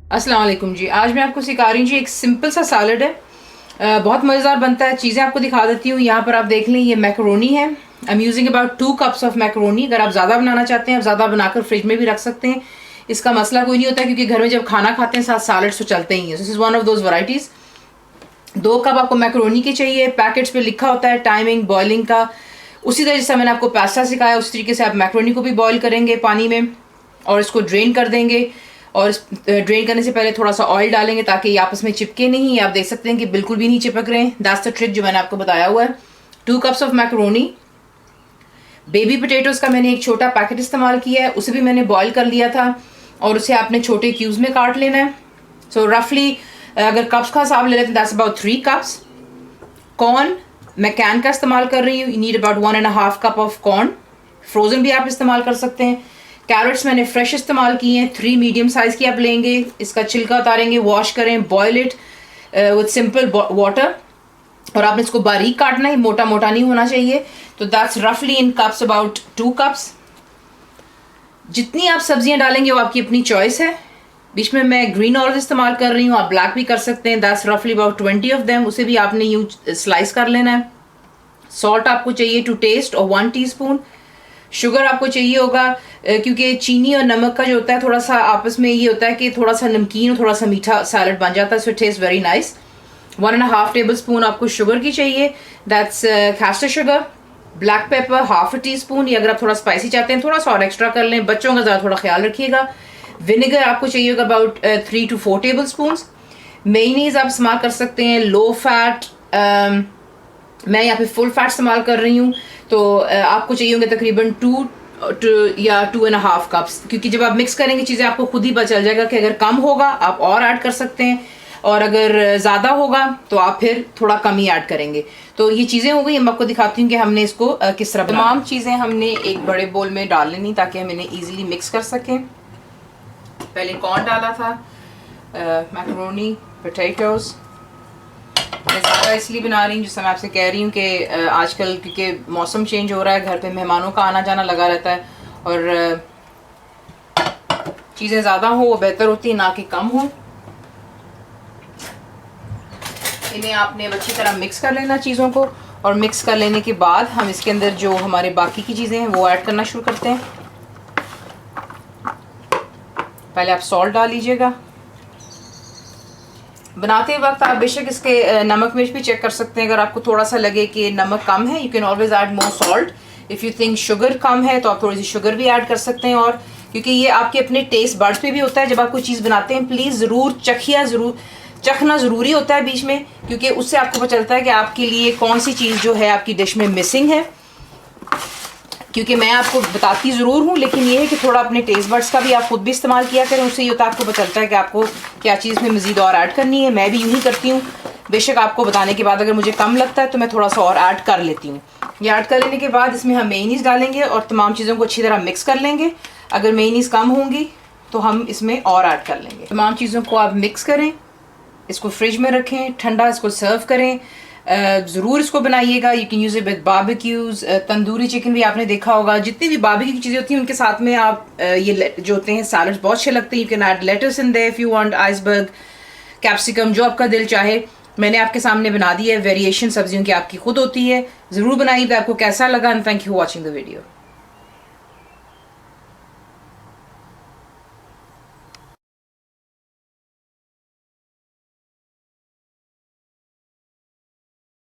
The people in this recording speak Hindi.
अस्सलाम वालेकुम जी। आज मैं आपको सिखा रही हूँ जी, एक सिंपल सा सैलड है। बहुत मज़ेदार बनता है। चीज़ें आपको दिखा देती हूँ। यहाँ पर आप देख लें, ये मैकरोनी है। I am using about 2 cups of macaroni. अगर आप ज़्यादा बनाना चाहते हैं, आप ज़्यादा बनाकर फ्रिज में भी रख सकते हैं। इसका मसला कोई नहीं होता, क्योंकि घर में जब खाना खाते हैं साथ सैलड्स तो चलते ही हैं। This is one of those varieties. 2 cup आपको मैकरोनी के चाहिए। पैकेट्स पे लिखा होता है टाइमिंग बॉइलिंग का। उसी तरह जैसा मैंने आपको पास्ता सिखाया, उस तरीके से आप मैकरोनी को भी बॉईल करेंगे पानी में और इसको ड्रेन कर देंगे। और ड्रेन करने से पहले थोड़ा सा ऑयल डालेंगे ताकि ये आपस में चिपके नहीं। आप देख सकते हैं कि बिल्कुल भी नहीं चिपक रहे हैं। दैट्स द ट्रिक जो मैंने आपको बताया हुआ है। 2 cups of macaroni. Baby potatoes का मैंने एक छोटा पैकेट इस्तेमाल किया है, उसे भी मैंने बॉईल कर लिया था और उसे आपने छोटे क्यूब्स में काट लेना है। सो रफली अगर कप्स का हिसाब ले लेते हैं, दैट्स अबाउट 3 कप्स। कॉर्न मैं कैन का इस्तेमाल कर रही हूँ। You need about 1.5 cup of corn. Frozen भी आप इस्तेमाल कर सकते हैं। कैरेट्स मैंने फ्रेश इस्तेमाल किए हैं। 3 मीडियम साइज़ की आप लेंगे। इसका छिलका उतारेंगे, वॉश करें, boil it with simple water. और आपने इसको बारीक काटना है, मोटा मोटा नहीं होना चाहिए। तो दैट्स रफली इन कप्स अबाउट 2 कप्स। जितनी आप सब्जियां डालेंगे वो आपकी अपनी चॉइस है। बीच में मैं ग्रीन ऑलिव इस्तेमाल कर रही हूँ, आप ब्लैक भी कर सकते हैं। दैट्स रफली अबाउट 20 ऑफ देम। उसे भी आपने यूँ स्लाइस कर लेना है। सॉल्ट आपको चाहिए टू टेस्ट और 1 टीस्पून। शुगर आपको चाहिए होगा, क्योंकि चीनी और नमक का जो होता है थोड़ा सा आपस में ये होता है कि थोड़ा सा नमकीन और थोड़ा सा मीठा सैलड बन जाता है। So it taste very nice. 1.5 table spoon आपको शुगर की चाहिए। That's castor sugar. Black pepper ½ teaspoon. या अगर आप थोड़ा स्पाइसी चाहते हैं थोड़ा सा और एक्स्ट्रा कर लें। बच्चों का ज़्यादा थोड़ा ख्याल रखिएगा। विनेगर आपको चाहिए होगा about 3 to 4 table spoon. Mayonnaise आप इस्तेमाल कर सकते हैं लो फैट। मैं यहाँ पे फुल फैट इस्तेमाल कर रही हूँ। तो आपको चाहिए होंगे तकरीबन 2 या 2.5 कप्स, क्योंकि जब आप मिक्स करेंगे चीज़ें आपको खुद ही पता चल जाएगा कि अगर कम होगा आप और ऐड कर सकते हैं और अगर ज़्यादा होगा तो आप फिर थोड़ा कम ही ऐड करेंगे। तो ये चीज़ें हो गई। मैं आपको दिखाती हूँ कि हमने इसको किस तरह तमाम चीज़ें हमने एक बड़े बोल में डाल लेनी ताकि हम इन्हें ईजिली मिक्स कर सकें। पहले कॉर्न डाला था, मैकरोनी, पोटैटोज़। मैं ज़्यादा इसलिए बना रही हूँ, जिससे मैं आपसे कह रही हूँ कि आजकल क्योंकि मौसम चेंज हो रहा है, घर पे मेहमानों का आना जाना लगा रहता है और चीज़ें ज़्यादा हो वो बेहतर होती है, ना कि कम हो। इन्हें आपने अच्छी तरह मिक्स कर लेना चीज़ों को, और मिक्स कर लेने के बाद हम इसके अंदर जो हमारे बाकी की चीज़ें हैं वो ऐड करना शुरू करते हैं। पहले आप सॉल्ट डाल लीजिएगा। बनाते वक्त आप बेशक इसके नमक मिर्च भी चेक कर सकते हैं। अगर आपको थोड़ा सा लगे कि नमक कम है, you can always add more salt. If you think sugar कम है तो आप थोड़ी सी शुगर भी ऐड कर सकते हैं। और क्योंकि ये आपके अपने टेस्ट बड्स पे भी होता है, जब आप कोई चीज़ बनाते हैं प्लीज़ ज़रूर चखना ज़रूरी होता है बीच में, क्योंकि उससे आपको पता चलता है कि आपके लिए कौन सी चीज़ जो है आपकी डिश में मिसिंग है। क्योंकि मैं आपको बताती ज़रूर हूँ, लेकिन ये है कि थोड़ा अपने टेस्ट बड्स का भी आप खुद भी इस्तेमाल किया करें। उससे ये होता है आपको पता चलता है कि आपको क्या चीज़ में मज़ीद और ऐड करनी है। मैं भी यूँ ही करती हूँ। बेशक आपको बताने के बाद अगर मुझे कम लगता है तो मैं थोड़ा सा और ऐड कर लेती हूँ। ये ऐड कर लेने के बाद इसमें हम मेयोनीज़ डालेंगे और तमाम चीज़ों को अच्छी तरह मिक्स कर लेंगे। अगर मेयोनीज़ कम होंगी तो हम इसमें और ऐड कर लेंगे। तमाम चीज़ों को आप मिक्स करें, इसको फ्रिज में रखें ठंडा, इसको सर्व करें। ज़रूर इसको बनाइएगा। You can use it with barbecues. Tandoori chicken भी आपने देखा होगा। जितनी भी बारबेक्यू की चीज़ें होती हैं उनके साथ में आप ये जो होते हैं सैलड्स बहुत अच्छे लगते हैं। You can add lettuce in there if you want, iceberg, capsicum, जो आपका दिल चाहे। मैंने आपके सामने बना दी है। वेरिएशन सब्जियों की आपकी खुद होती है। ज़रूर बनाइएगा। आपको कैसा लगा, and thank you for watching the video.